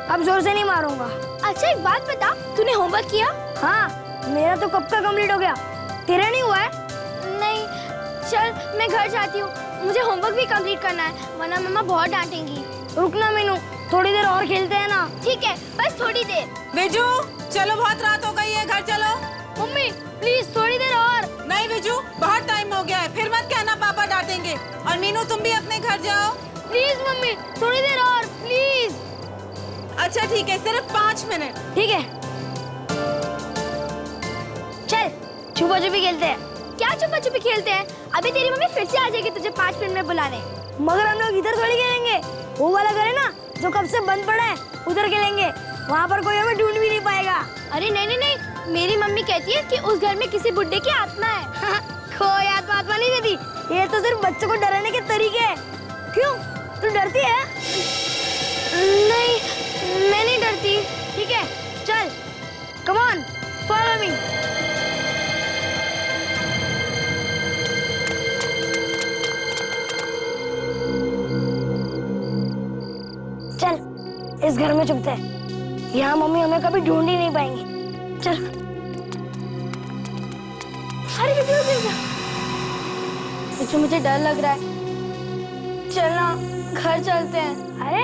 अब जोर से नहीं मारूंगा। अच्छा एक बात बता, तूने होमवर्क किया? हाँ, मेरा तो कब का कंप्लीट हो गया, तेरा नहीं हुआ है? नहीं, चल मैं घर जाती हूँ, मुझे होमवर्क भी कंप्लीट करना है, वरना मम्मा बहुत डांटेंगी। रुकना मीनू, थोड़ी देर और खेलते हैं ना। ठीक है, बस थोड़ी देर। विजू चलो, बहुत रात हो गई है, घर चलो। मम्मी प्लीज थोड़ी देर और। नहीं विजू, बहुत टाइम हो गया है, फिर मत कहना पापा डांटेंगे। और मीनू तुम भी अपने घर जाओ। प्लीज मम्मी थोड़ी देर और प्लीज। अच्छा ठीक है, सिर्फ 5 मिनट। ठीक है, चल छुपा छुपी खेलते हैं। क्या छुपा छुपी खेलते हैं? अभी तेरी मम्मी फिर से आ जाएगी तुझे 5 मिनट में बुलाने। मगर हम लोग इधर थोड़ी खेलेंगे, वो वाला घर है ना जो कब से बंद पड़ा है, उधर खेलेंगे। वहाँ पर कोई हमें ढूंढ भी नहीं पाएगा। अरे नहीं नहीं नहीं, मेरी मम्मी कहती है कि उस घर में किसी बुड्ढे की आत्मा है। कोई आत्मा नहीं देती, ये तो सिर्फ बच्चों को डराने के तरीके हैं। क्यों, तू डरती है? नहीं, मैं नहीं डरती। ठीक है चल, कम ऑन फॉलो मी। चल इस घर में छुपते हैं, यहाँ मम्मी हमें कभी ढूंढ ही नहीं पाएंगी। चल। अरे बिट्टू मुझे डर लग रहा है, चलना घर चलते हैं। अरे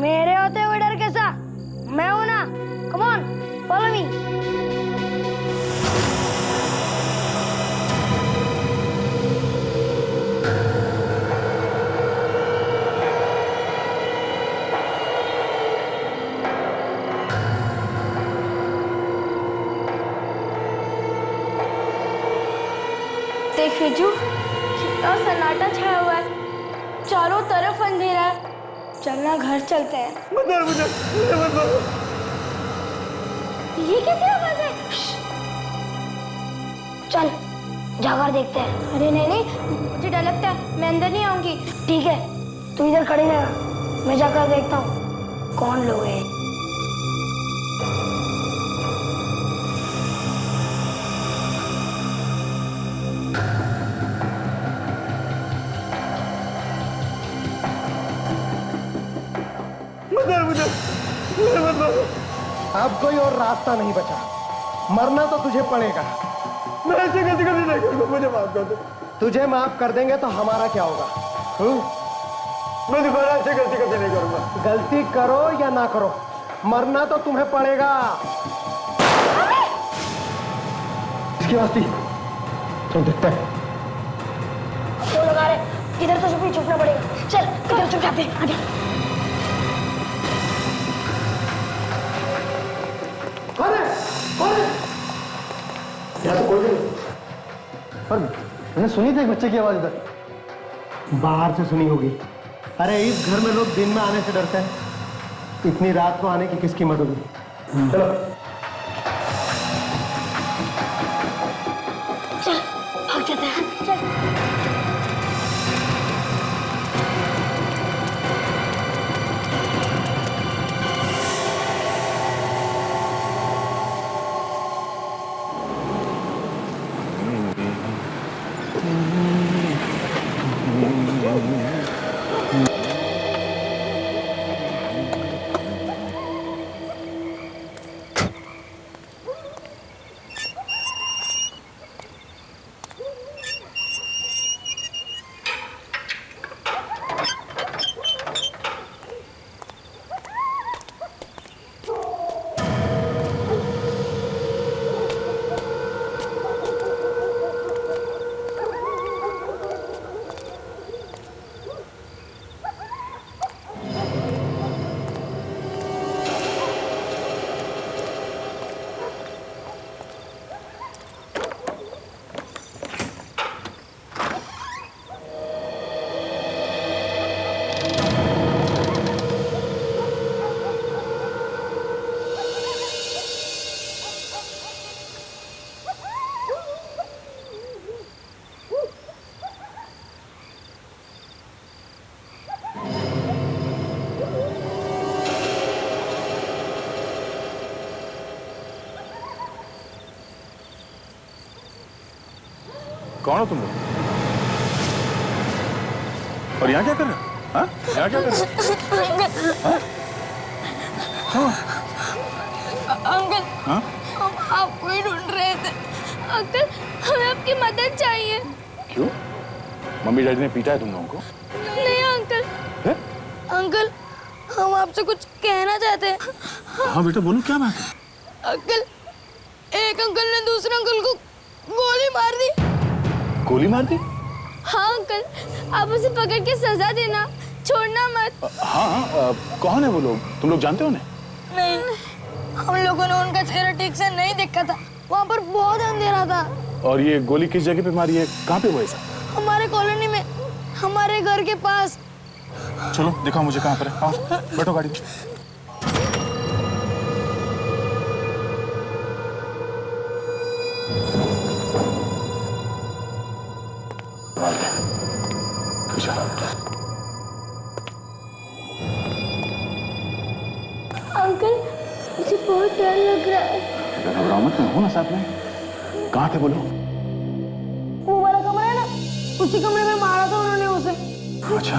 मेरे होते हुए डर कैसा, मैं हूं ना। Come on follow me. देख बिट्टू, कितना सन्नाटा छाया हुआ है, चारों तरफ अंधेरा है। चलना घर चलते हैं। मुझे ये कैसी आवाज है? चल जाकर देखते हैं। अरे नहीं नहीं, मुझे डर लगता है, मैं अंदर नहीं आऊंगी। ठीक है, तू इधर खड़ी रह, मैं जाकर देखता हूँ कौन लोग हैं। अब कोई और रास्ता नहीं बचा, मरना तो तुझे पड़ेगा। मैं ऐसी गलती कभी नहीं करूंगा, मुझे माफ कर दो। तुझे माफ कर देंगे तो हमारा क्या होगा? मैं दोबारा ऐसी गलती कभी नहीं करूंगा। गलती करो या ना करो, मरना तो तुम्हें पड़ेगा। इसकी बात थी, तुम देखते हैं। वो लोग आ रहे, इधर तो छुपना पड़ेगा। चल इधर छुप जाते हैं, आगे। यहाँ तो कोई नहीं, पर मैंने सुनी थी एक बच्चे की आवाज इधर। बाहर से सुनी होगी। अरे इस घर में लोग दिन में आने से डरते हैं, इतनी रात को आने की किसकी मदद होगी? चलो चल भाग जाते हैं, चल। कौन हो तुम लोग? और यहाँ क्या कर रहे हो? हाँ? यहाँ क्या कर रहे हो? अंकल हाँ? हम आपको ही ढूंढ रहे थे। अंकल हमें आपकी मदद चाहिए। क्यों? मम्मी डैडी ने पीटा है तुम लोगों को? नहीं अंकल। है? अंकल हम आपसे कुछ कहना चाहते हैं। हाँ बेटा बोलो, क्या बात है? अंकल एक अंकल ने दूसरे अंकल को गोली मार दी। गोली मार दी? हाँ अंकल, आप उसे पकड़ के सजा देना, छोड़ना मत। हाँ, कौन है वो लोग? तुम लोग जानते हो उन्हें? नहीं, हम लोगों ने उनका चेहरा ठीक से नहीं देखा था, वहाँ पर बहुत अंधेरा था। और ये गोली किस जगह पे मारी है? कहाँ पे हुआ ऐसा? हमारे कॉलोनी में, हमारे घर के पास। चलो दिखाओ मुझे कहाँ पर है। आओ बैठो गाड़ी में। अंकल मुझे बहुत डर लग रहा है। घबराओ मत, मैं हूं ना साथ में। कहाँ थे बोलो? वो वाला कमरा है ना, उसी कमरे में मारा था उन्होंने उसे। अच्छा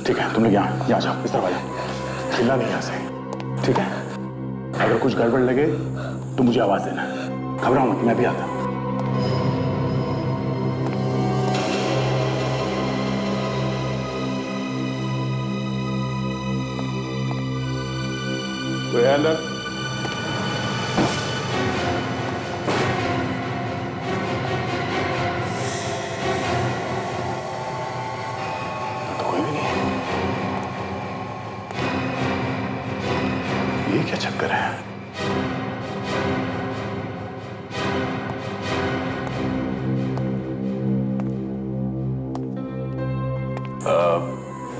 ठीक है, तुम लोग यहाँ जाओ, इस तरफ आ जाओ। चिल्ला नहीं यहाँ से, ठीक है? अगर कुछ गड़बड़ लगे तो मुझे आवाज देना। घबराओ मत, मैं भी आता हूँ। कोई है अंदर? तो कोई भी नहीं है। ये क्या चक्कर है?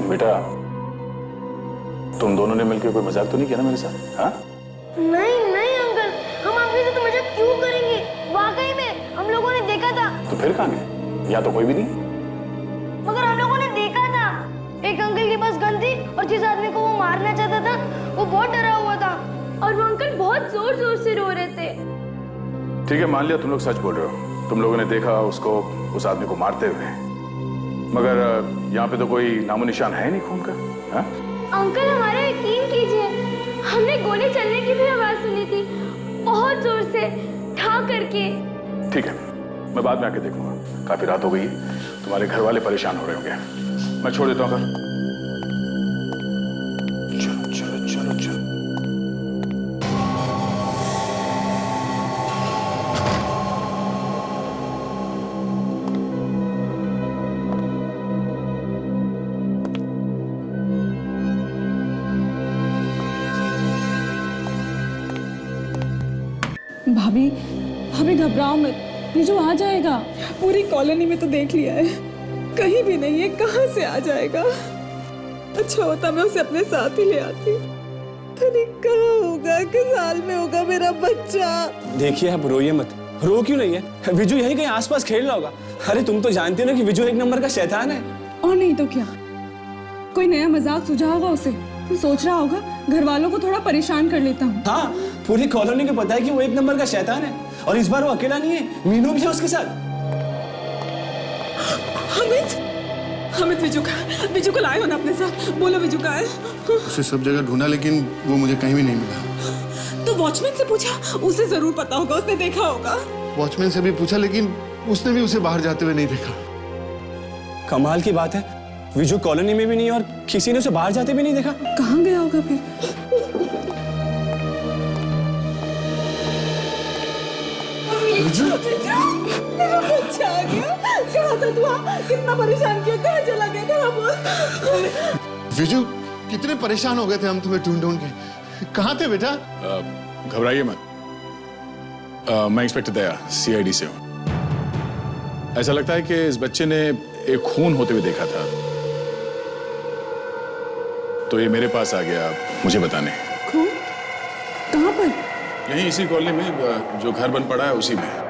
बेटा तुम दोनों ने मिलकर कोई मजाक तो नहीं किया ना मेरे साथ? हाँ? नहीं नहीं अंकल, हम आपके साथ मजाक क्यों करेंगे? वाकई में हम लोगों ने देखा था। तो फिर कहाँ गए? यहाँ तो कोई भी नहीं। मगर हम लोगों ने देखा था, एक अंकल के पास गन थी और जिस आदमी को वो मारना चाहता था वो बहुत डरा हुआ था और वो अंकल बहुत जोर जोर से रो रहे थे। ठीक है, मान लिया तुम लोग सच बोल रहे हो। तुम लोगों ने देखा उसको, उस आदमी को मारते हुए, मगर यहाँ पे तो कोई नामो निशान है नहीं खून का। हाँ? अंकल हमारा यकीन कीजिए, हमने गोली चलने की भी आवाज सुनी थी, बहुत जोर से, ठा करके। ठीक है, मैं बाद में आके देखूंगा। काफी रात हो गई, तुम्हारे घर वाले परेशान हो रहे होंगे। मैं छोड़ देता हूँ घर। चलो चलो चलो चलो। भाभी भाभी घबराओ मत, ये जो आ जाएगा। पूरी कॉलोनी में तो देख लिया है, कहीं भी नहीं है, कहाँ से आ जाएगा। अच्छा होता मैं उसे अपने साथ ही ले आती। अरे कहाँ होगा, किस हाल में होगा मेरा बच्चा। देखिए आप रोइए मत। रो क्यों नहीं है? विजू यहीं कहीं आसपास खेल रहा होगा। अरे तुम तो जानती हो ना कि विजू एक नंबर का शैतान है। और नहीं तो क्या, कोई नया मजाक सूझा होगा उसे, तो सोच रहा होगा घर वालों को थोड़ा परेशान कर लेता हूँ। हाँ, पूरी कॉलोनी को पता है कि वो एक नंबर का शैतान है। और इस बार वो अकेला नहीं है, मीनू भी है उसके साथ। हमिद विजू को लाए हो ना अपने साथ? बोलो विजू का है? उसे सब जगह ढूंढा लेकिन वो मुझे कहीं भी नहीं मिला। तो वॉचमैन से पूछा, उसे जरूर पता होगा, उसने देखा होगा। वॉचमैन से भी पूछा लेकिन उसने भी उसे बाहर जाते हुए नहीं देखा। कमाल की बात है, विजू कॉलोनी में भी नहीं और किसी ने उसे बाहर जाते भी नहीं देखा। कहाँ गया होगा फिर? मेरा बच्चा आ गया। कहाँ था तू? कितना परेशान किया, कहाँ चला गया, कहाँ बोल। विजू कितने परेशान हो गए थे हम तुम्हें ढूंढ ढूंढ के। कहाँ थे बेटा? घबराइए मत। मैं इंस्पेक्टर दया, CID से हूँ। ऐसा लगता है कि इस बच्चे ने एक खून होते हुए देखा था, तो ये मेरे पास आ गया मुझे बताने। खून? कहाँ पर? यहीं इसी कॉलोनी में, जो घर बन पड़ा है उसी में।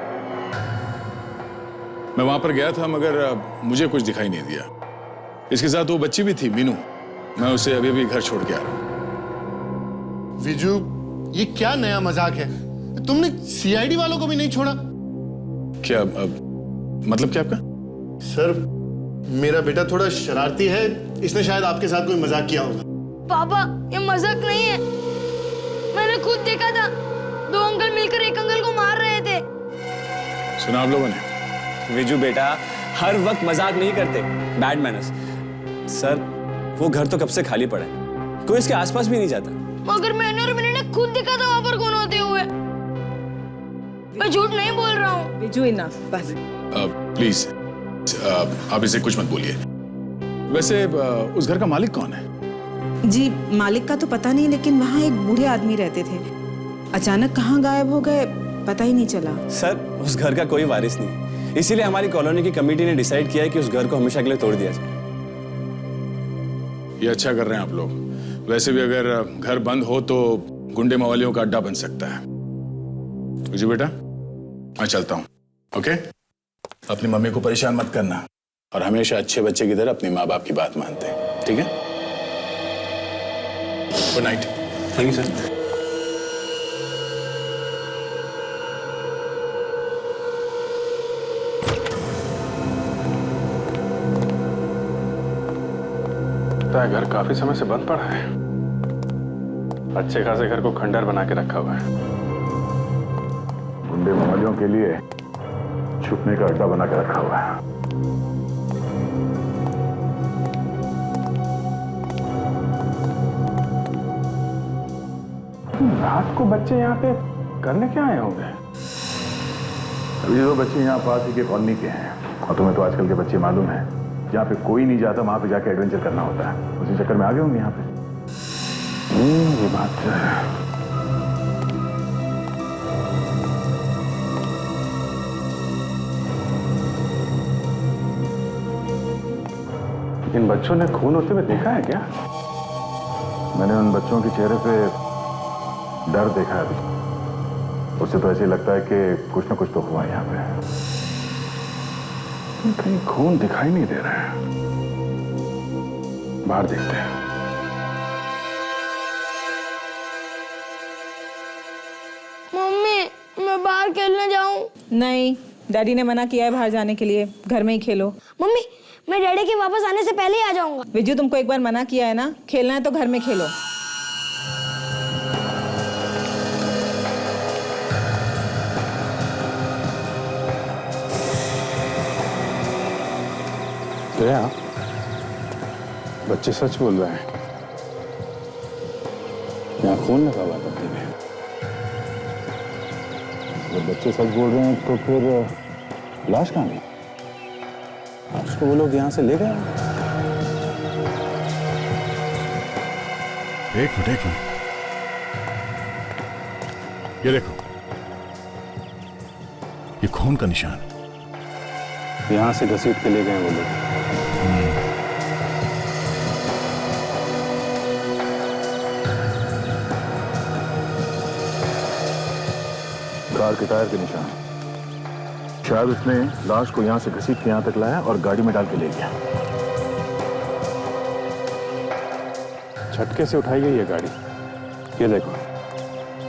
मैं वहां पर गया था मगर मुझे कुछ दिखाई नहीं दिया। इसके साथ वो बच्ची भी थी, मीनू। मैं उसे अभी भी घर छोड़ के आ रहा हूं। विजू ये क्या नया मजाक है? तुमने CID वालों को भी नहीं छोड़ा? क्या मतलब क्या आपका? सर मेरा बेटा थोड़ा शरारती है, इसने शायद आपके साथ कोई मजाक किया होगा। पापा ये मजाक नहीं है, मैंने खुद देखा था, 2 अंकल मिलकर एक अंकल को मार रहे थे। सुना आप लोगों ने? विजू बेटा हर वक्त मजाक नहीं करते, बैड मैनर्स। सर वो घर तो कब से खाली पड़ा है, कोई इसके आसपास भी नहीं जाता। मगर मैंने और मैंने खुद देखा था वहां पर कौन होते हुए। मैं झूठ नहीं बोल रहा हूँ। विजू इनफ, बस। प्लीज आप इसे कुछ मत बोलिए। वैसे उस घर का मालिक कौन है? जी मालिक का तो पता नहीं, लेकिन वहाँ एक बूढ़े आदमी रहते थे। अचानक कहाँ गायब हो गए पता ही नहीं चला। सर उस घर का कोई वारिस नहीं, इसीलिए हमारी कॉलोनी की कमेटी ने डिसाइड किया है कि उस घर को हमेशा के लिए तोड़ दिया जाए। ये अच्छा कर रहे हैं आप लोग। वैसे भी अगर घर बंद हो तो गुंडे मवालियों का अड्डा बन सकता है। विजू बेटा मैं चलता हूँ, ओके? अपनी मम्मी को परेशान मत करना और हमेशा अच्छे बच्चे की तरह अपने माँ बाप की बात मानते हैं, ठीक है? Good night. Thank you sir. घर काफी समय से बंद पड़ा है। अच्छे खासे घर को खंडर बना के रखा हुआ है। गुंडे मवालियों के लिए छुपने का अड्डा बना के रखा हुआ है। रात को बच्चे यहाँ पे करने क्या आए होंगे? अभी जो बच्चे यहाँ पास ही के कॉलोनी के हैं, और तुम्हें तो आजकल के बच्चे मालूम है, जहाँ पे कोई नहीं जाता वहां पे जाके एडवेंचर करना होता है। उसी चक्कर में आ गए होंगे यहाँ पे। ये बात है। इन बच्चों ने खून होते हुए देखा है क्या? मैंने उन बच्चों के चेहरे पे डर देखा है अभी। उससे तो ऐसे लगता है कि कुछ ना कुछ तो हुआ यहाँ पे। कहीं खून दिखाई नहीं दे रहा है। बाहर देखते हैं। मम्मी मैं बाहर खेलने जाऊं? नहीं, डैडी ने मना किया है बाहर जाने के लिए, घर में ही खेलो। मम्मी मैं डैडी के वापस आने से पहले ही आ जाऊंगा। विजू तुमको एक बार मना किया है ना, खेलना है तो घर में खेलो। बच्चे सच बोल रहे हैं। यहाँ खून लगा हुआ पत्ते में। जब बच्चे सच बोल रहे हैं तो फिर लाश कहाँ गई? उसको वो लोग यहाँ से ले गए। एक मिनट ये देखो, ये खून का निशान। यहाँ से घसीट के ले गए वो लोग। कार के टायर के निशान। शायद उसने लाश को यहाँ से घसीट के यहाँ तक लाया और गाड़ी में डाल के ले गया। झटके से उठाई गई है गाड़ी। ये देखो,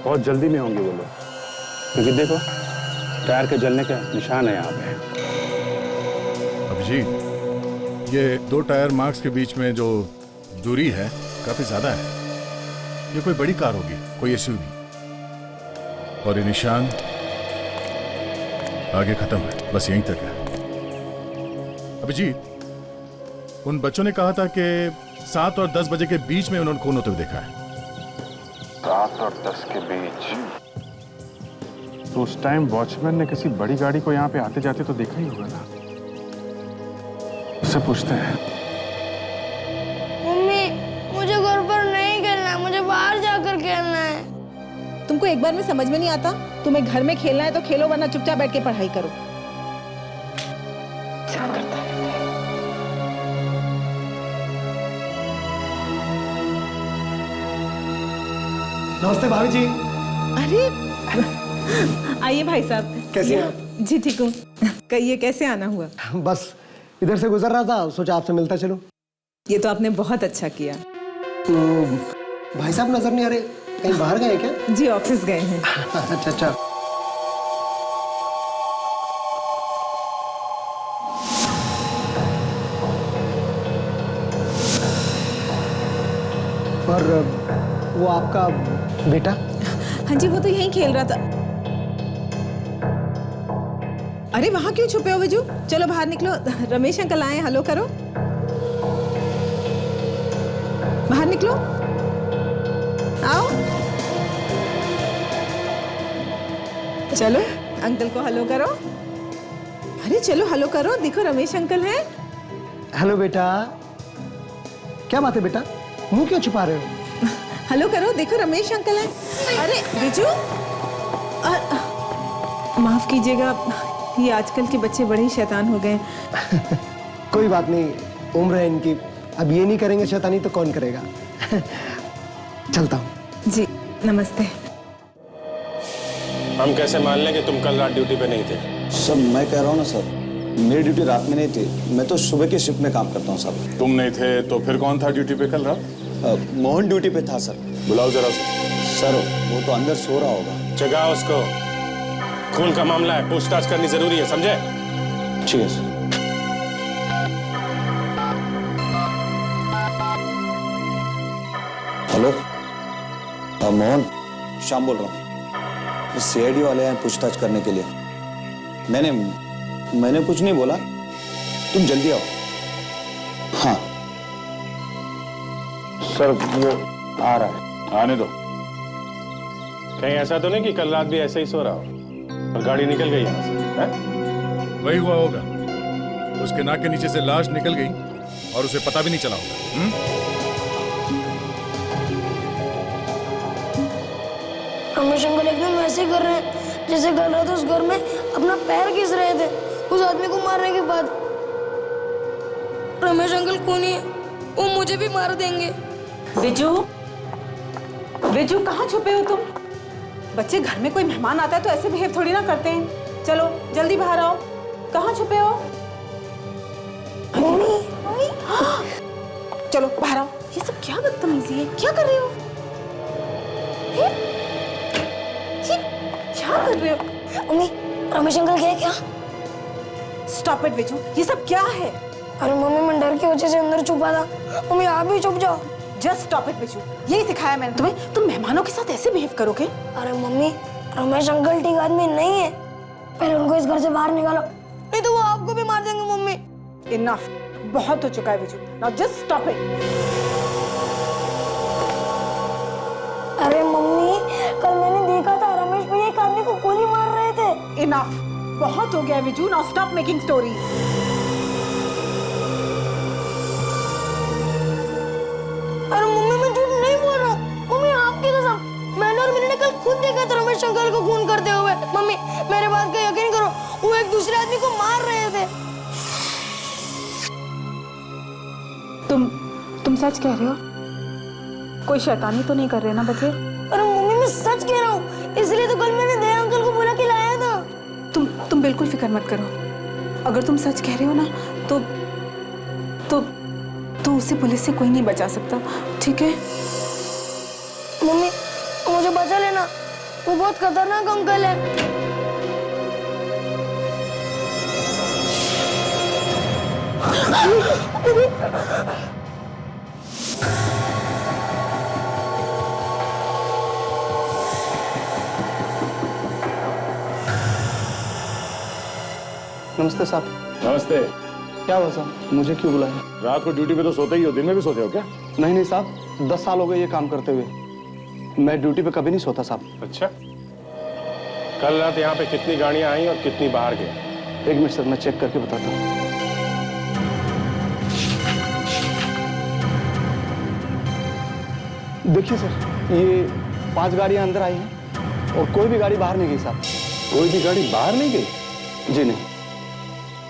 बहुत जल्दी में होंगे वो लोग, क्योंकि देखो टायर के जलने का निशान है यहाँ पे। अभिजीत, ये 2 टायर मार्क्स के बीच में जो दूरी है काफी ज्यादा है। ये कोई बड़ी कार होगी, कोई एसयूवी। और ये निशान आगे खत्म है, बस यहीं तक है। अभिजीत, उन बच्चों ने कहा था कि 7 और 10 बजे के बीच में उन्होंने खून होते हुए देखा है। 7 और 10 के बीच? तो उस टाइम वॉचमैन ने किसी बड़ी गाड़ी को यहाँ पे आते जाते तो देखा ही होगा ना। उससे पूछते हैं। मम्मी मुझे घर पर नहीं खेलना है, मुझे बाहर जाकर खेलना है। तुमको एक बार में समझ में नहीं आता? तुम्हें घर में खेलना है तो खेलो, वरना चुपचाप बैठ के पढ़ाई करो। नमस्ते भाभी जी। अरे आइए भाई साहब। कैसी हैं? जी ठीक हूँ। कहिए कैसे आना हुआ? बस इधर से गुजर रहा था, सोचा आपसे मिलता चलो। ये तो आपने बहुत अच्छा किया। भाई साहब नजर नहीं आ रहे, कहीं बाहर गए क्या? जी ऑफिस गए हैं। अच्छा अच्छा। और वो आपका बेटा? हाँ जी, वो तो यहीं खेल रहा था। अरे वहां क्यों छुपे हो विजू? चलो बाहर निकलो। रमेश अंकल आए, हेलो करो। बाहर निकलो, आओ। चलो अंकल को हेलो करो। अरे चलो हेलो करो, देखो रमेश अंकल हैं। हेलो बेटा। क्या बात है बेटा, मुंह क्यों छुपा रहे हो? हेलो करो, देखो रमेश अंकल हैं। अरे विजू, माफ कीजिएगा, ये आजकल के बच्चे बड़े ही शैतान हो गए। कोई बात नहीं, उम्र है इनकी, अब ये नहीं करेंगे शैतानी तो कौन करेगा। चलता हूँ। जी नमस्ते। हम कैसे मान लें कि तुम कल रात ड्यूटी पे नहीं थे? सर मैं कह रहा हूँ ना सर, मेरी ड्यूटी रात में नहीं थी, मैं तो सुबह की शिफ्ट में काम करता हूँ साहब। तुम नहीं थे तो फिर कौन था ड्यूटी पे कल रात? मोहन ड्यूटी पे था सर। बुलाओ जरा उसे। सर वो तो अंदर सो रहा होगा। जगाओ उसको, खून का मामला है, पूछताछ करनी जरूरी है, समझे? ठीक है सर। हेलो मोहन, श्याम बोल रहा हूँ। सीआईडी वाले हैं पूछताछ करने के लिए। मैंने कुछ नहीं बोला, तुम जल्दी आओ। हाँ सर वो आ रहा है। आने दो। कहीं ऐसा तो नहीं कि कल रात भी ऐसे ही सो रहा हो और गाड़ी निकल गई यहाँ से, हैं? वही हुआ होगा, उसके नाक के नीचे से लाश निकल गई और उसे पता भी नहीं चला होगा। रमेश अंकल एकदम वैसे कर रहे हैं जैसे कल रात उस घर में अपना पैर घिस रहे थे उस आदमी को मारने के बाद। रमेश अंकल कौन है, वो मुझे भी मार देंगे। विजू, विजू कहाँ छुपे हो तुम? बच्चे घर में कोई मेहमान आता है तो ऐसे बिहेव थोड़ी ना करते हैं। चलो जल्दी बाहर आओ, कहाँ छुपे हो? चलो बाहर आओ। ये सब क्या बदतमीजी है, क्या कर रहे हो? ये क्या कर रहे हो? मम्मी, रमेश अंकल गए क्या? स्टॉप इट विजू, ये सब क्या है? अरे मम्मी, मैं डर की वजह से अंदर छुपा था। मम्मी आप भी छुप जाओ। जस्ट स्टॉप इट विजू, यही सिखाया मैंने तुम्हें? तुम मेहमानों के साथ ऐसे बिहेव करोगे? अरे मम्मी, रमेश अंकल ठीक आदमी नहीं है, पहले उनको इस घर से बाहर निकालो, नहीं तो वो आपको भी मार देंगे। मम्मी इनफ, बहुत हो चुका है Viju, now just stop it. अरे मम्मी, कल मैंने देखा था रमेश भैया एक आदमी को गोली मार रहे थे। इनफ, बहुत हो गया Viju, now stop making stories. अरे मम्मी, मैं झूठ नहीं बोल रहा हूँ। मम्मी आपकी कसम, मैंने और मैंने कल खुद देखा था रमेश अंकल को खून करते हुए। मम्मी मेरे बात का यकीन करो, वो एक दूसरे आदमी को मार रहे थे। तुम सच कह रहे हो? कोई शैतानी तो नहीं कर रहे ना बच्चे? अरे मम्मी, मैं सच कह रहा हूँ, इसलिए तो कल मैंने दया अंकल को बुला के लाया था। तुम बिल्कुल फिक्र मत करो। अगर तुम सच कह रहे हो ना तो उसे पुलिस से कोई नहीं बचा सकता, ठीक है? मम्मी मुझे बचा लेना, वो बहुत खतरनाक अंकल है। नमस्ते साहब। नमस्ते। क्या हुआ साहब, मुझे क्यों बुलाया? रात को ड्यूटी पे तो सोते ही हो, दिन में भी सोते हो क्या? नहीं साहब, 10 साल हो गए ये काम करते हुए, मैं ड्यूटी पे कभी नहीं सोता साहब। अच्छा, कल रात यहाँ पे कितनी गाड़ियाँ आई और कितनी बाहर गई? एक मिनट सर, मैं चेक करके बताता हूँ। देखिए सर, ये 5 गाड़ियाँ अंदर आई हैं और कोई भी गाड़ी बाहर नहीं गई साहब। कोई भी गाड़ी बाहर नहीं गई? जी नहीं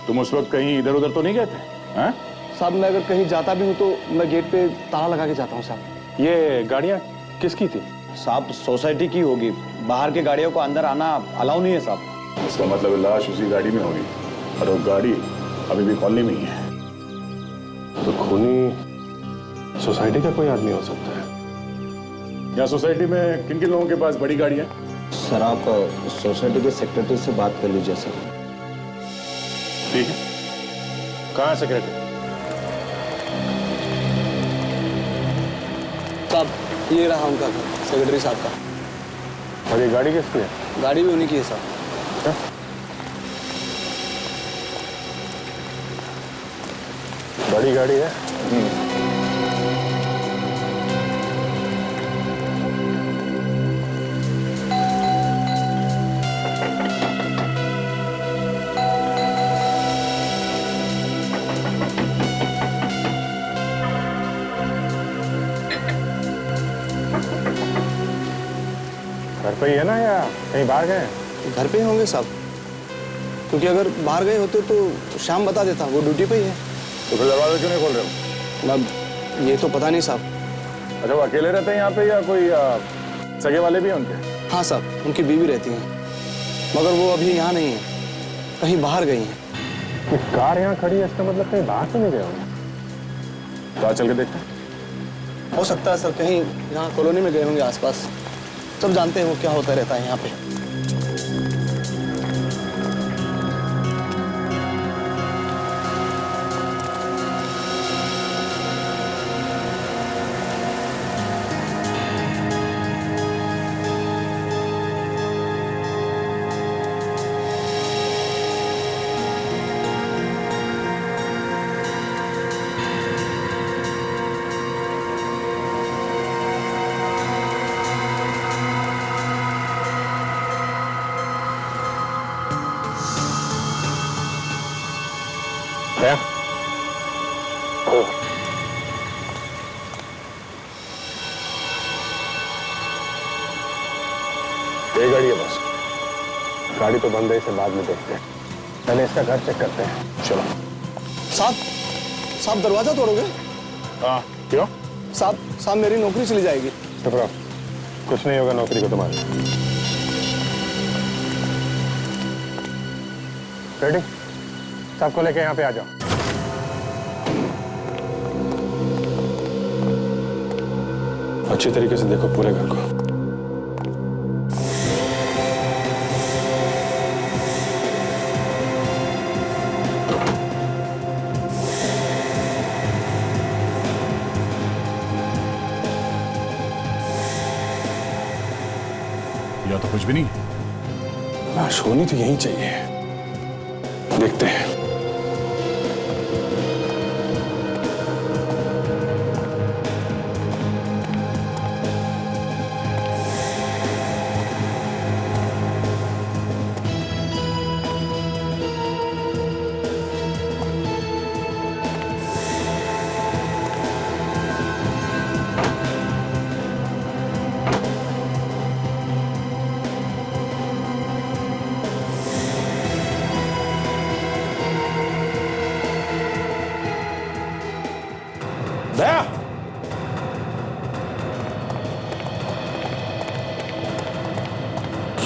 तुम उस वक्त कहीं इधर उधर तो नहीं गए थे? हाँ? साहब, मैं अगर कहीं जाता भी हूँ तो मैं गेट पे ताला लगा के जाता हूँ साहब। ये गाड़ियाँ किसकी थी? साहब सोसाइटी की होगी, बाहर की गाड़ियों को अंदर आना अलाउ नहीं है साहब। इसका मतलब लाश उसी गाड़ी में होगी और वो गाड़ी अभी भी कॉलोनी में ही है। तो खूनी सोसाइटी का कोई आदमी हो सकता है। यहाँ सोसाइटी में किन किन लोगों के पास बड़ी गाड़ियाँ? सर आप सोसाइटी के सेक्रेटरी से बात कर लीजिए सर। ठीक है, कहाँ है सेक्रेटरी? साहब ये रहा उनका घर, सेक्रेटरी साहब का। और ये गाड़ी किसकी है? गाड़ी भी उन्हीं की है साहब। बड़ी गाड़ी है। घर पे ही है ना या कहीं बाहर गए? घर पे ही होंगे साहब, क्योंकि अगर बाहर गए होते तो शाम बता देता, वो ड्यूटी पे ही है। तो फिर दरवाजा क्यों नहीं खोल रहे हो? अब ये तो पता नहीं साहब। अच्छा, वो अकेले रहते हैं यहाँ पे या कोई सगे वाले भी हैं उनके? हाँ साहब, उनकी बीवी रहती हैं, मगर वो अभी यहाँ नहीं है, कहीं बाहर गई हैं। ये कार यहाँ खड़ी है, इसका मतलब कहीं बाहर तो नहीं गए होंगे। तो आज चल के देखते हैं। हो सकता है सर कहीं यहाँ कॉलोनी में गए होंगे आसपास। सब जानते हैं वो क्या होता रहता है यहाँ पे। क्या? ये गाड़ी है बस। गाड़ी तो बंद है, इसे बाद में देखते हैं। पहले इसका घर चेक करते हैं। चलो। साहब दरवाजा तोड़ोगे? हाँ, क्यों? साहब मेरी नौकरी चली जाएगी। चुप रहो, कुछ नहीं होगा नौकरी को तुम्हारी। रेडी? सबको लेके यहाँ पे आ जाओ। अच्छी तरीके से देखो पूरे घर को। या तो कुछ भी नहीं। लाश होनी तो यहीं चाहिए। देखते हैं। दया,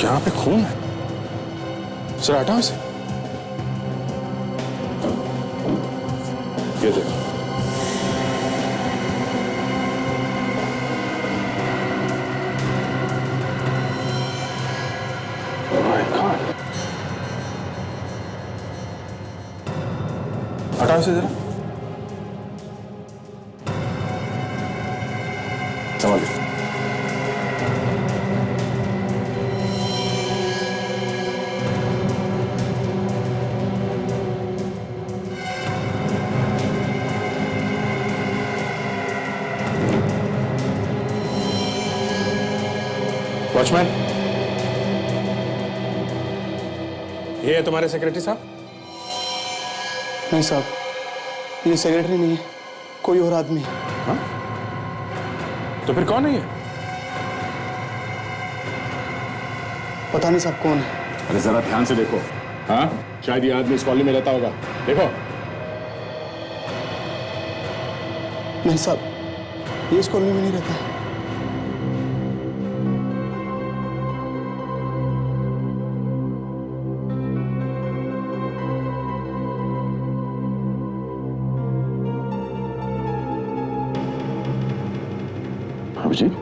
यहाँ पे खून है। सर हटाओ इसे। ये देखो। My God। हटाओ इसे जरा। समझ। वॉचमैन, ये है तुम्हारे सेक्रेटरी साहब? नहीं साहब, ये सेक्रेटरी नहीं है, कोई और आदमी है। हाँ? तो फिर कौन है ये? पता नहीं साहब कौन है। अरे जरा ध्यान से देखो। हाँ, शायद ये आदमी इस कॉलोनी में रहता होगा। देखो। नहीं साहब, ये इस कॉलोनी में नहीं रहता है। अभिजीत,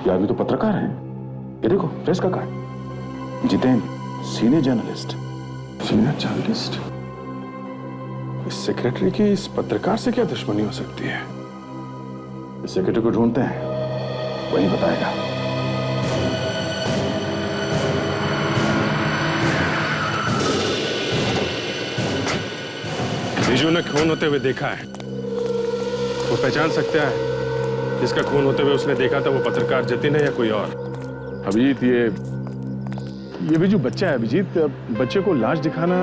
ये आदमी तो पत्रकार है। ये देखो, प्रेस का card. Jitendra, senior journalist. Senior journalist? इस सेक्रेटरी की इस पत्रकार से क्या दुश्मनी हो सकती है? इस सेक्रेटरी को ढूंढते हैं, वही बताएगा। विजू ने खून होते हुए देखा है। वो पहचान सकता है जिसका खून होते हुए उसने देखा था वो पत्रकार जतिन है या कोई और। अभिजीत, ये विजू बच्चा है। अभिजीत, बच्चे को लाश दिखाना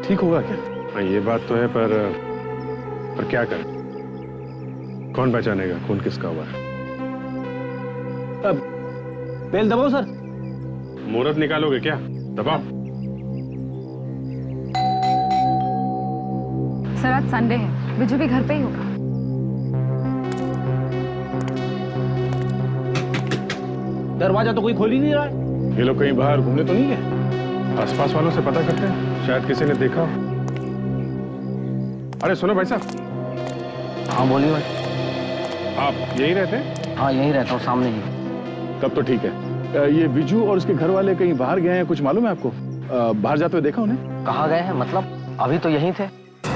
ठीक होगा क्या? हाँ, ये बात तो है, पर क्या करें? कौन पहचानेगा खून किसका हुआ है? बेल दबाओ सर। मुहूर्त निकालोगे क्या? दबाओ। सर आज संडे है, बिजू भी घर पे ही होगा। दरवाजा तो कोई खोल ही नहीं रहा है। ये लोग कहीं बाहर घूमने तो नहीं गए? आसपास वालों से पता करते हैं, शायद किसी ने देखा हो। अरे सुनो भाई साहब। हाँ बोलिए भाई। आप यही रहते हैं? हाँ यहीं रहता हूँ, सामने ही। तब तो ठीक है। ये विजू और उसके घर वाले कहीं बाहर गए हैं, कुछ मालूम है आपको? बाहर जाते हुए देखा उन्हें? कहाँ गए हैं मतलब? अभी तो यहीं थे।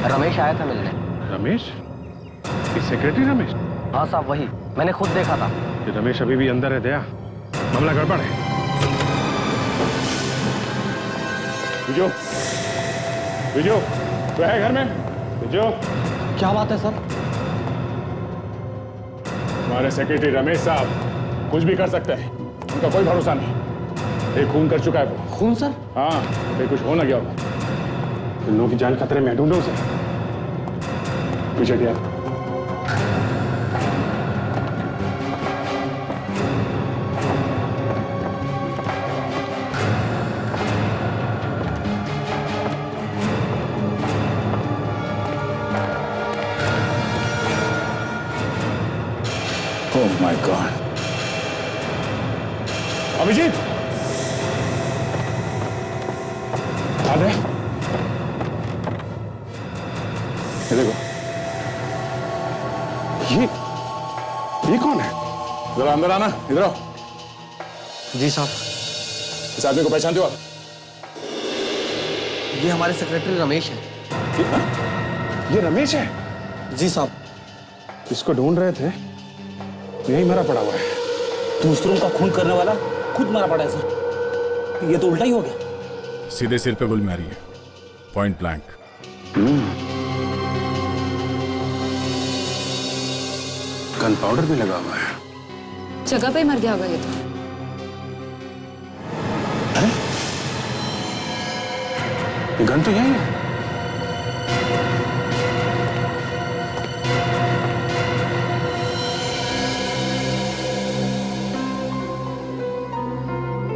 रमेश आया था मिलने। रमेश? ये सेक्रेटरी रमेश? हाँ साहब वही, मैंने खुद देखा था। ये रमेश अभी भी अंदर है दया, मामला गड़बड़ है। विजू, विजू तो है घर में? विजू, क्या बात है सर? हमारे सेक्रेटरी रमेश साहब कुछ भी कर सकते हैं, उनका कोई भरोसा नहीं। एक खून कर चुका है वो। खून सर? हाँ, कहीं कुछ हो ना गया होगा। इन लोगों की जान खतरे में, ढूंढो उसे। पीछे क्या? Oh my God! अभिजीत, आ गए? ये देखो, ये कौन है? जरा अंदर आना, इधर आओ। जी साहब। इस आदमी को पहचानते हो आप? ये हमारे सेक्रेटरी रमेश है। ये रमेश है? जी साहब। इसको ढूंढ रहे थे, यही मरा पड़ा हुआ है। दूसरों का खून करने वाला खुद मारा पड़ा है सर। ये तो उल्टा ही हो गया। सीधे सिर पे गोली मारी है, पॉइंट ब्लैंक। गन पाउडर भी लगा हुआ है। जगह पे ही मर गया होगा ये तो। अरे ये गन तो यही है।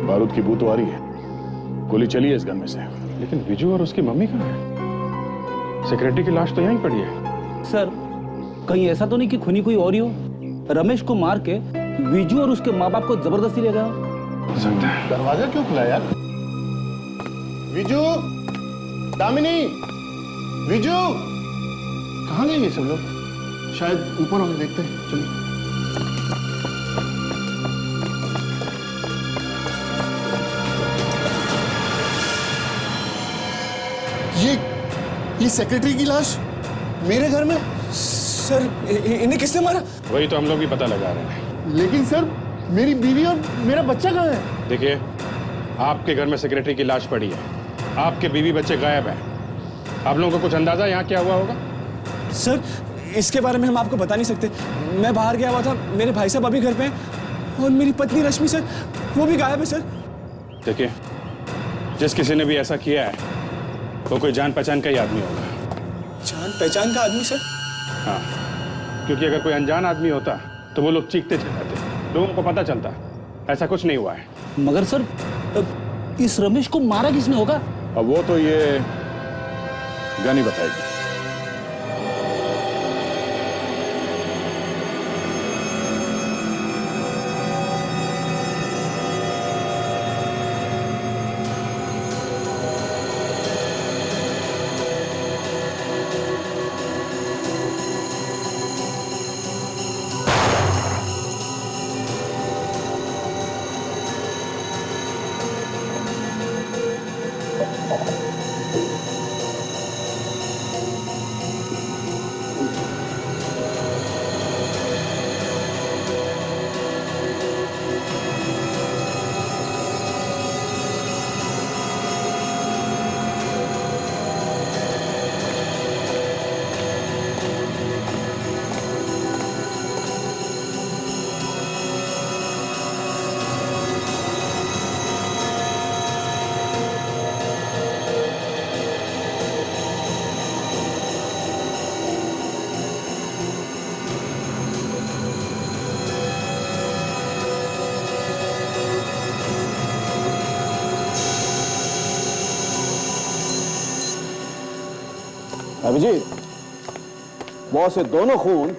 बारूद की बू तो आ रही है, गोली चली है इस गन में से, लेकिन विजू और उसकी मम्मी कहाँ है? सेक्रेटरी की लाश तो यहीं पड़ी है। सर कहीं ऐसा तो नहीं कि खूनी कोई और ही हो? रमेश को मार के विजू और उसके माँ बाप को जबरदस्ती ले गया हो सकता है। दरवाजा क्यों खुला यार? विजू, दामिनी, विजू, कहाँ गए ये सब लोग? शायद ऊपर होंगे, देखते हैं, चलिए। ये सेक्रेटरी की लाश मेरे घर में? सर इन्हें किसने मारा? वही तो हम लोग भी पता लगा रहे हैं। लेकिन सर मेरी बीवी और मेरा बच्चा कहाँ है? देखिए, आपके घर में सेक्रेटरी की लाश पड़ी है, आपके बीवी बच्चे गायब हैं। आप लोगों को कुछ अंदाजा यहाँ क्या हुआ होगा? सर इसके बारे में हम आपको बता नहीं सकते। मैं बाहर गया हुआ था, मेरे भाई साहब अभी घर पे हैं और मेरी पत्नी रश्मि सर वो भी गायब है सर। देखिए, जिस किसी ने भी ऐसा किया है वो कोई जान पहचान का ही आदमी होगा। जान पहचान का आदमी सर? हाँ, क्योंकि अगर कोई अनजान आदमी होता तो वो लोग चीखते चले जाते, लोगों को पता चलता। ऐसा कुछ नहीं हुआ है। मगर सर इस रमेश को मारा किसने होगा? अब वो तो ये गन ही बताएगी। अभिजीत, बॉस, ये दोनों खून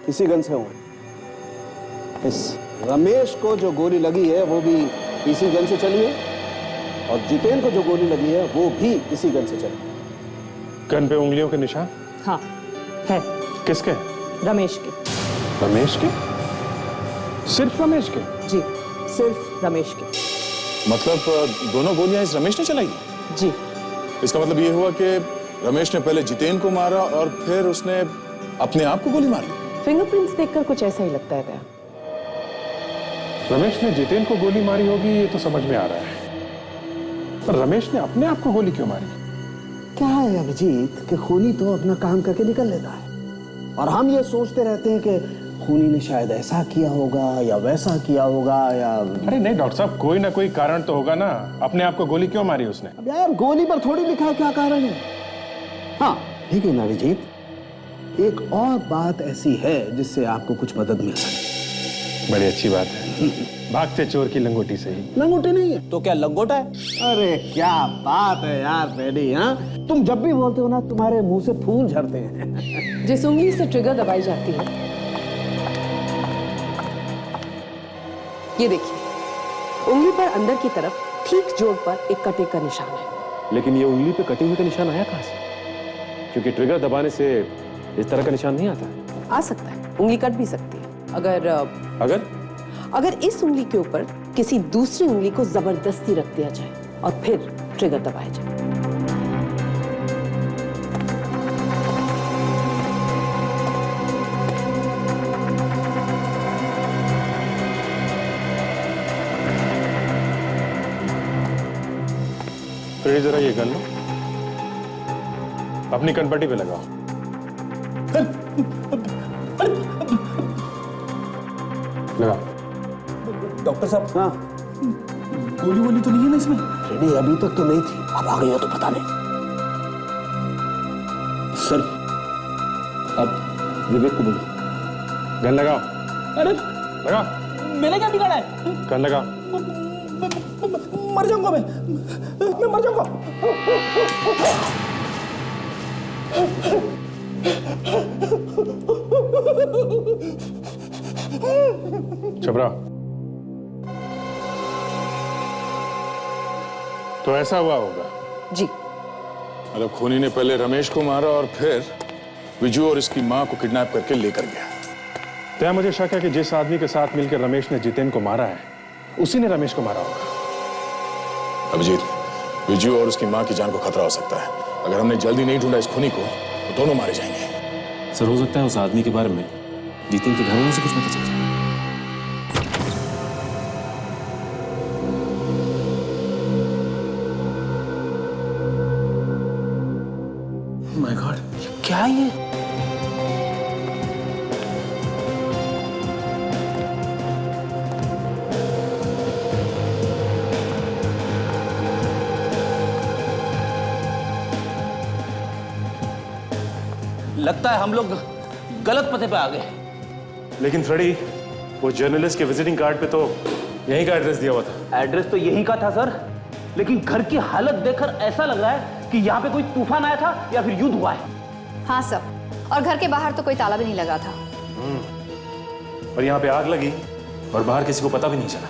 इसी गन से हुए। इस रमेश को जो गोली लगी है वो भी इसी गन से चली है, और जितेन को जो गोली लगी है वो भी इसी गन से चली है। गन पे उंगलियों के निशान? हाँ है। किसके? रमेश के। रमेश के? सिर्फ रमेश के? जी, सिर्फ रमेश के। मतलब दोनों गोलियां इस रमेश ने चलाई? जी। इसका मतलब ये हुआ कि रमेश ने पहले जितेन को मारा और फिर उसने अपने आप को गोली मार ली। फिंगरप्रिंट्स देखकर कुछ ऐसा ही लगता है। रमेश ने जितेन को गोली मारी होगी ये तो समझ में आ रहा है, पर रमेश ने अपने आप को गोली क्यों मारी? क्या है अभिजीत कि खूनी तो अपना काम करके निकल लेता है, और हम ये सोचते रहते हैं कि खूनी ने शायद ऐसा किया होगा या वैसा किया होगा या... अरे नहीं डॉक्टर साहब, कोई ना कोई कारण तो होगा ना। अपने आप को गोली क्यों मारी उसने? अब यार गोली पर थोड़ी लिखा है क्या कारण है। हाँ लेकिन अभिजीत, एक और बात ऐसी है जिससे आपको कुछ मदद मिल सकती। बड़ी अच्छी बात है। भागते चोर की लंगोटी से ही। लंगोटी नहीं है तो क्या लंगोटा है? अरे क्या बात है यार बेडी, हाँ तुम जब भी बोलते हो ना तुम्हारे मुंह से फूल झड़ते हैं। जिस उंगली से ट्रिगर दबाई जाती है, ये देखिए, उंगली पर अंदर की तरफ ठीक जोड़ पर एक कटे का निशान है। लेकिन ये उंगली पे कटे हुए का निशान आया कहां से? क्योंकि ट्रिगर दबाने से इस तरह का निशान नहीं आता। आ सकता है, उंगली कट भी सकती है अगर इस उंगली के ऊपर किसी दूसरी उंगली को जबरदस्ती रख दिया जाए और फिर ट्रिगर दबाया जाए। फिर जरा ये गन लो, अपनी कनपट्टी पे लगाओ। लगा। डॉक्टर साहब, हाँ गोली वोली तो नहीं है ना इसमें? रेडी अभी तक तो नहीं थी, अब आ गई हो तो पता नहीं। सर अब विवेक को बोलो। गन लगाओ। अरे लगा। मैंने क्या बिगाड़ा है? गन लगाओ। मर जाऊंगा मैं मर जाऊंगा। चुप रहो। तो ऐसा हुआ होगा? जी। मतलब खूनी ने पहले रमेश को मारा और फिर विजू और इसकी मां को किडनैप करके लेकर गया। तो यह मुझे शक है कि जिस आदमी के साथ मिलकर रमेश ने जितेन को मारा है, उसी ने रमेश को मारा होगा। अभिजीत, विजू और उसकी मां की जान को खतरा हो सकता है। अगर हमने जल्दी नहीं ढूंढा इस खूनी को तो दोनों मारे जाएंगे। सर हो सकता है उस आदमी के बारे में जितेन के घर वालों से कुछ पता चल जाए। माय गॉड, क्या है ये? लगता है हम लोग गलत पते पे आ गए। लेकिन फ्रेडी, वो जर्नलिस्ट के विजिटिंग कार्ड पे तो यहीं का एड्रेस दिया हुआ था। एड्रेस तो यहीं का था सर, लेकिन घर की हालत देखकर ऐसा लग रहा है कि यहाँ पे कोई तूफान आया था या फिर युद्ध हुआ है। हाँ सर, और घर के बाहर तो कोई ताला भी नहीं लगा था। और यहाँ पे आग लगी और बाहर किसी को पता भी नहीं चला।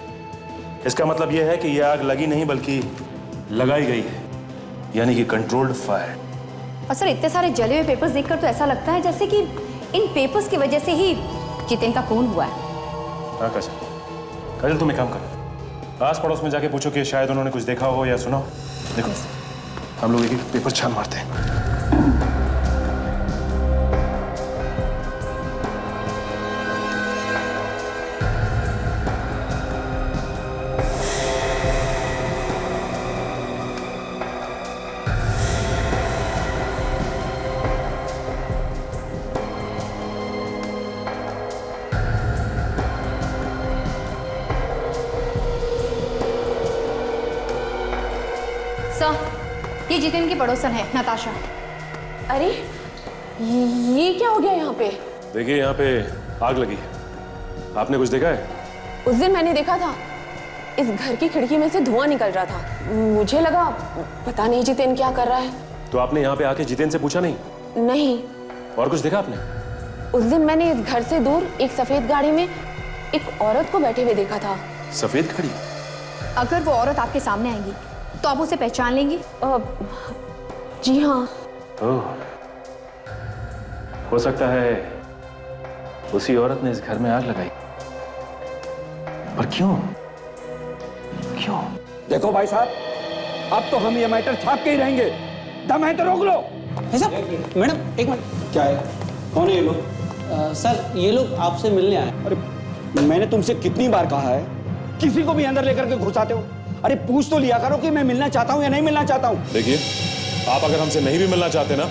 इसका मतलब यह है कि यह आग लगी नहीं बल्कि लगाई गई है, यानी कि कंट्रोल्ड फायर। और सर इतने सारे जले हुए पेपर्स देखकर तो ऐसा लगता है जैसे कि इन पेपर्स की वजह से ही जितेन का खून हुआ है। हाँ काजल, तुम एक काम करो, आस पड़ोस में जाके पूछो कि शायद उन्होंने कुछ देखा हो या सुना हो। देखो हम लोग एक एक पेपर छान मारते हैं। ये जितेन की पड़ोसन है, नताशा। अरे ये क्या हो गया यहाँ पे? देखिए यहाँ पे आग लगी है। आपने कुछ देखा है? उस दिन मैंने देखा था, इस घर की खिड़की में से धुआं निकल रहा था। मुझे लगा पता नहीं जितेन क्या कर रहा है। तो आपने यहाँ पे आके जितेन से पूछा नहीं नहीं। और कुछ देखा आपने? उस दिन मैंने इस घर से दूर एक सफेद गाड़ी में एक औरत को बैठे हुए देखा था। सफेद गाड़ी? अगर वो औरत आपके सामने आएगी तो आप उसे पहचान लेंगी? जी हाँ। ओह, हो सकता है उसी औरत ने इस घर में आग लगाई। पर क्यों? क्यों? देखो भाई साहब, अब तो हम ये मैटर छाप के ही रहेंगे। दम है तो रोक लो। मैडम एक मिनट। क्या है? कौन है ये लोग? सर ये लोग आपसे मिलने आए। अरे मैंने तुमसे कितनी बार कहा है, किसी को भी अंदर लेकर के घुसाते हो? अरे पूछ तो लिया करो कि मैं मिलना चाहता हूँ या नहीं मिलना चाहता हूँ। देखिए, आप अगर हमसे नहीं भी मिलना चाहते ना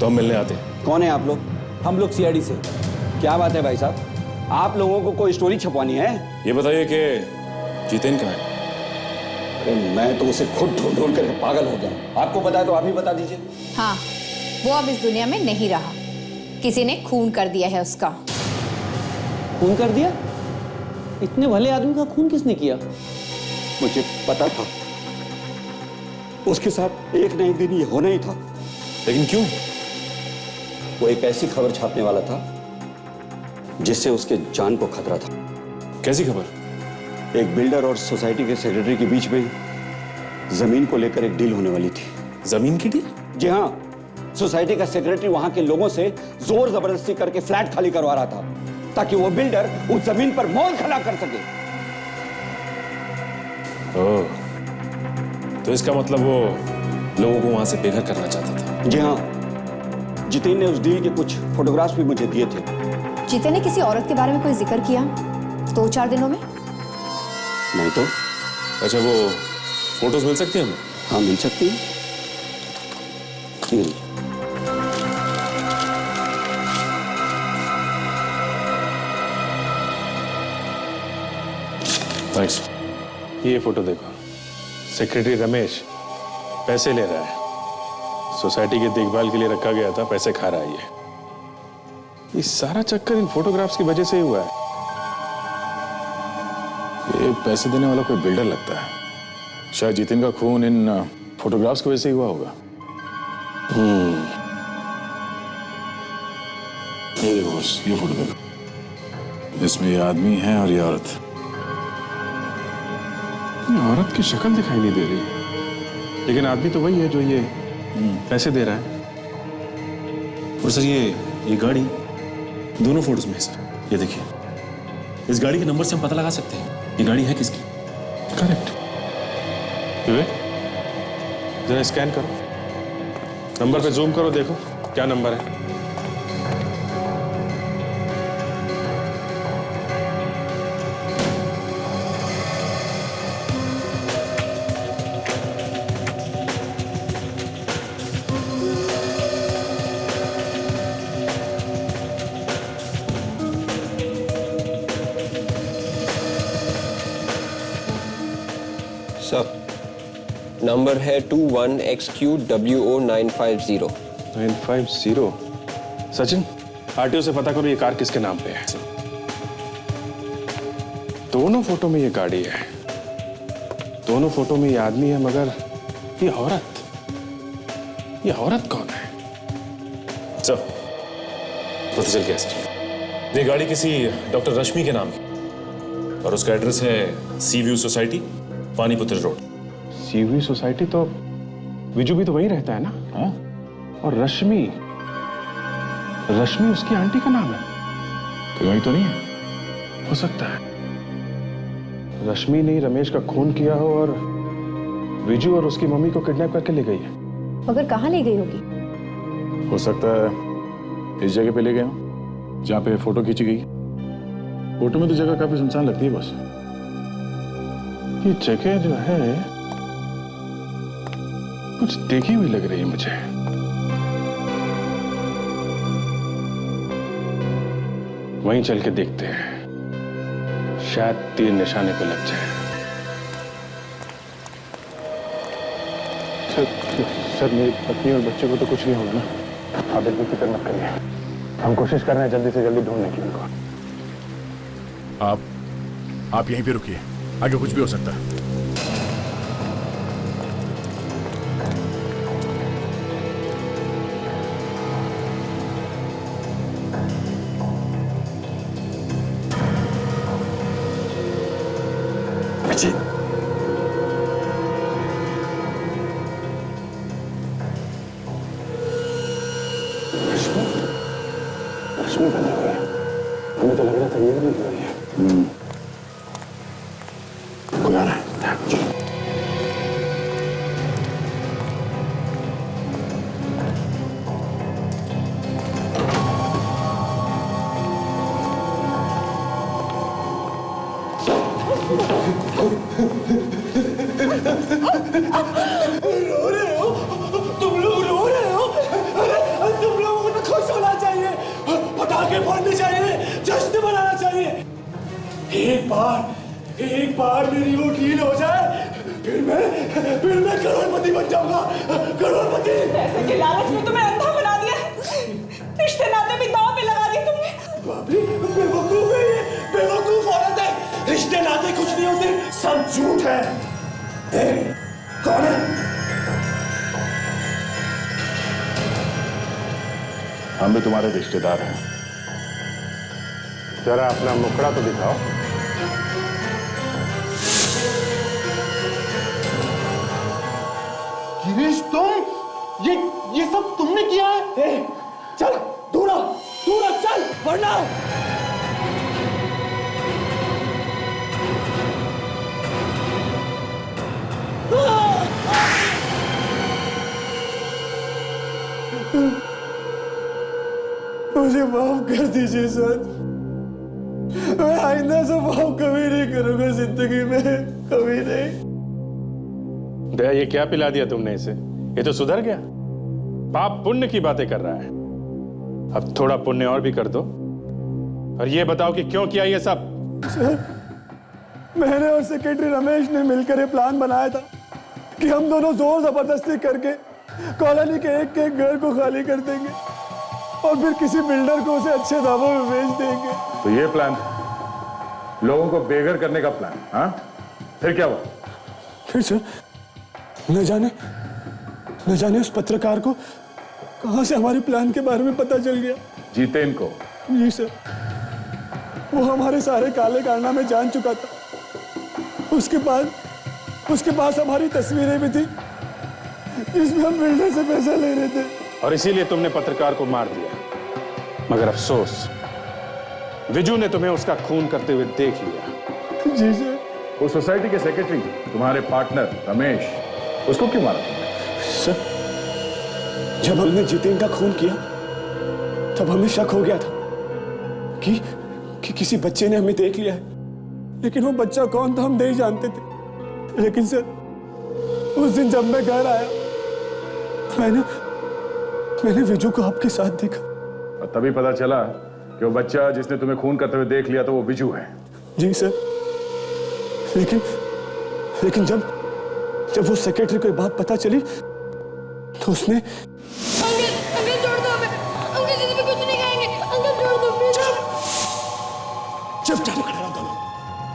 तो हम मिलने आते। कौन है आप लोग? हम लोग सीआईडी से। क्या बात है भाई साहब, आप लोगों को कोई स्टोरी छपवानी है? ये बताइए कि जितेन कहाँ है? अरे मैं तो उसे खुद ढूंढ ढूंढ कर पागल हो गया। आपको पता है तो आप ही बता दीजिए। हाँ, वो अब इस दुनिया में नहीं रहा। किसी ने खून कर दिया है उसका। खून कर दिया? इतने भले आदमी का खून किसने किया? मुझे पता था उसके साथ एक ना एक दिन ये होना ही था। लेकिन क्यों? वो एक ऐसी खबर छापने वाला था जिससे उसके जान को खतरा था। कैसी खबर? एक बिल्डर और सोसाइटी के सेक्रेटरी के बीच में जमीन को लेकर एक डील होने वाली थी। जमीन की डील? जी हाँ, सोसाइटी का सेक्रेटरी वहां के लोगों से जोर जबरदस्ती करके फ्लैट खाली करवा रहा था ताकि वो बिल्डर उस जमीन पर मॉल खड़ा कर सके। ओह, तो इसका मतलब वो लोगों को वहां से बेघर करना चाहता था। जी हाँ, जितेन ने उस डील के कुछ फोटोग्राफ्स भी मुझे दिए थे। जितेन ने किसी औरत के बारे में कोई जिक्र किया 2-4 दिनों में? नहीं तो। अच्छा, वो फोटोज मिल सकती हैं हमें? हाँ, मिल सकती है। थैंक्स। ये फोटो देखो, सेक्रेटरी रमेश पैसे ले रहा है। सोसाइटी के देखभाल के लिए रखा गया था, पैसे खा रहा है ये सारा चक्कर इन फोटोग्राफ्स की वजह से ही हुआ है। ये पैसे देने वाला कोई बिल्डर लगता है। शायद जितेन का खून इन फोटोग्राफ्स की वजह से ही हुआ होगा। ये देखो बस, ये फोटो देखो, इसमें ये आदमी है और ये औरत। औरत की शक्ल दिखाई नहीं दे रही, लेकिन आदमी तो वही है जो ये पैसे दे रहा है। और सर ये गाड़ी दोनों फोटोज में है सर। ये देखिए, इस गाड़ी के नंबर से हम पता लगा सकते हैं ये गाड़ी है किसकी। करेक्ट। विवेक, जरा स्कैन करो, नंबर पे जूम करो, देखो क्या नंबर है। सर, नंबर है 21XQWO950। 950। सचिन, आरटीओ से पता करो ये कार किसके नाम पे है। दोनों फोटो में ये गाड़ी है, दोनों फोटो में ये आदमी है, मगर ये औरत कौन है? चल पता चल गया सर। ये गाड़ी किसी डॉक्टर रश्मि के नाम है और उसका एड्रेस है सी व्यू सोसाइटी, पानीपुत्र रोड। सी व्यू सोसाइटी तो विजू भी तो वहीं रहता है ना? हाँ? और रश्मि उसकी आंटी का नाम है। तो वही तो नहीं है? हो सकता है रश्मि ने रमेश का खून किया हो और विजू और उसकी मम्मी को किडनैप करके ले गई है। मगर कहाँ ले गई होगी? हो सकता है इस जगह पे ले गए हो जहाँ पे फोटो खींची गई। फोटो में तो जगह काफी सुनसान लगती है बस। ये जगह जो है कुछ देखी हुई लग रही है मुझे। वहीं चल के देखते हैं, शायद तीर निशाने पे लग जाए। सर मेरी पत्नी और बच्चे को तो कुछ नहीं होगा ना? आप इतनी फिक्र मत करिए, हम कोशिश कर रहे हैं जल्दी से जल्दी ढूंढने की उनको। आप यहीं पे रुकिए, आगे कुछ भी हो सकता है। बच्चे रश्मि बंद हो गई। हमें तो लग रहा था ये बंद हो गई है। कोई आ रहा है। रो रहे हो? तुम लोग रो रहे हो? अरे तुम लोगों को तो खुश होना चाहिए, पटाखे फोड़ने चाहिए, जश्न मनाना चाहिए। एक बार मेरी वो डील हो जाए, फिर मैं करोड़पति बन जाऊंगा, करोड़पति। पैसे के लालच में तुम्हें अंधा बना दिया, रिश्ते नाते भी दांव पे लगा दिए तुमने। भाभी बेवकूफ है ये, बेवकूफ औरत है। रिश्ते नाते कुछ नहीं होते, सब झूठ है। कौन है? हम भी तुम्हारे रिश्तेदार हैं। जरा अपना मुखड़ा तो दिखाओ। गिरीश तुम ये सब तुमने किया है? चल दूर चल, वरना मुझे माफ कर दीजिए सर, मैं आइंदा से माफ कभी नहीं करूंगा जिंदगी में, कभी नहीं। दया, ये क्या पिला दिया तुमने इसे? ये तो सुधर गया, पाप पुण्य की बातें कर रहा है। अब थोड़ा पुण्य और भी कर दो, और ये बताओ कि क्यों किया ये सब? सर, मैंने और सेक्रेटरी रमेश ने मिलकर ये प्लान बनाया था कि हम दोनों जोर जबरदस्ती करके कॉलोनी के एक घर को खाली कर देंगे और फिर किसी बिल्डर को उसे अच्छे दामों में बेच देंगे। तो ये प्लान था, लोगों को बेघर करने का प्लान? हाँ, फिर क्या हुआ? फिर सर, न जाने उस पत्रकार को कहां से हमारे प्लान के बारे में पता चल गया। जितेन को? जी सर, वो हमारे सारे काले कारनामे जान चुका था। उसके पास हमारी तस्वीरें भी थी जिसमें हम बिल्डर से पैसा ले रहे थे, और इसीलिए तुमने पत्रकार को मार दिया। मगर अफसोस, विजू ने तुम्हें उसका खून करते हुए देख लिया। जी सर। वो सोसाइटी के सेक्रेटरी, तुम्हारे पार्टनर रमेश, उसको क्यों मारा? सर, जब हमने जितेन का खून किया तब हमें शक हो गया था कि किसी बच्चे ने हमें देख लिया है, लेकिन वो बच्चा कौन था हम नहीं जानते थे। लेकिन सर, उस दिन जब मैं घर आया, मैंने विजू को आपके साथ देखा, और तभी पता चला कि वो बच्चा जिसने तुम्हें खून करते हुए देख लिया तो वो विजू है। जी सर, लेकिन जब वो सेक्रेटरी को बात पता चली तो उसने अंकल छोड़ दो हमें, हम किसी से भी कुछ नहीं कहेंगे, अंकल छोड़ दो प्लीज। चुपचाप खड़े रहो दोनों,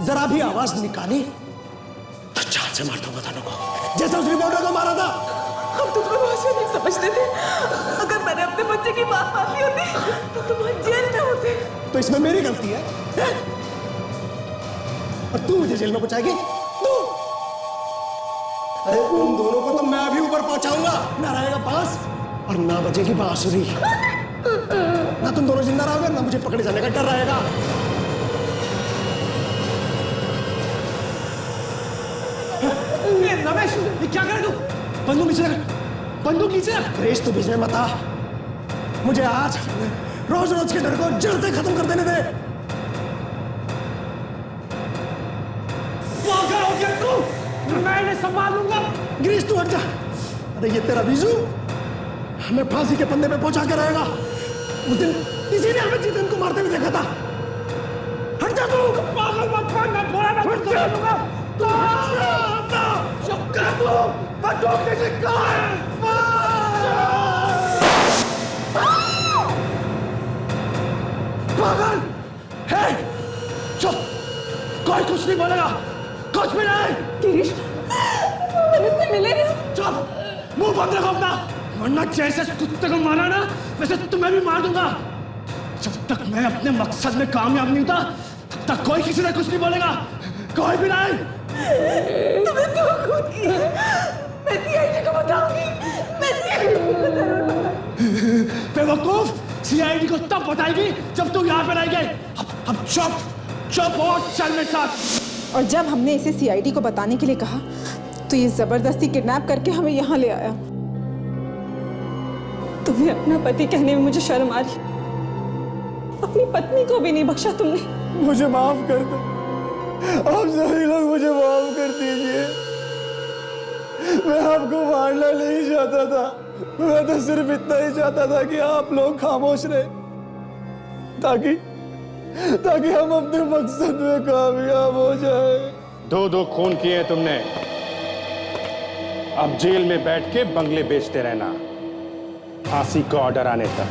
जरा भी आवाज निकाली तो चार से मार दूंगा दोनों को, जैसा उस रिपोर्टर को मारा था। हम तुमको भाषा नहीं समझते थे, अगर मैंने अपने बच्चे की बात मान ली होती तो तुम जेल में होते। तो इसमें मेरी गलती है, और तू मुझे जेल में पहुंचाएगी? तू? अरे उन दोनों को तो मैं भी ऊपर पहुंचाऊंगा, ना रहेगा बांस और ना बजेगी बांसुरी। ना तुम दोनों जिंदा रहोगे, ना मुझे पकड़े जाने का डर रहेगा। रमेश, ये क्या कर रहे तू? बंदूक नीचे रख, बंदूक नीचे रख। रेस तो बीच में मत आ, मुझे आज रोज रोज के डर को जड़ से खत्म कर देने दे। मैं इन्हें संभाल लूंगा। गिरीश तू हट जा। अरे ये तेरा विजू हमें फांसी के पंदे पे पहुंचा के रहेगा। उस दिन किसी ने हमें जितेन को मारते हुए देखा था। हट जा तू। पागल मत बन, मैं बोला ना कुछ कर दूंगा। चुपका तू, बंदूक नीचे कर। पागल है, चुप, कोई कुछ नहीं बोलेगा, कुछ भी नहीं। गिरीश, इससे मिले नहीं। चुप, मुंह बंद रखो अपना, वरना जैसे कुत्ते को मारा ना वैसे तुम्हें भी मार दूंगा। जब तक मैं अपने मकसद में कामयाब नहीं होता तब तक कोई किसी से कुछ नहीं बोलेगा, कोई भी नहीं। तुमने दो खून किए। मैं सीआईडी को बताऊंगी। मैं सीआईडी को बताऊंगी। बेवकूफ, सीआईडी को तब बताएगी जब तू यहाँ पे रहेगी। अब चुप चुप और चल मेरे साथ। और जब हमने इसे सीआईडी को बताने के लिए कहा तो ये जबरदस्ती किडनैप करके हमें यहाँ ले आया। तुम्हें अपना पति कहने में मुझे शर्म आ रही। अपनी पत्नी को भी नहीं बख्शा तुमने। मुझे माफ कर दो, आप सभी लोग मुझे माफ कर दीजिए। मैं आपको मारना नहीं चाहता था, मैं तो सिर्फ इतना ही चाहता था कि आप लोग खामोश रहे ताकि हम अपने मकसद में कामयाब हो जाए। दो खून किए तुमने, अब जेल में बैठ के बंगले बेचते रहना फांसी का ऑर्डर आने तक।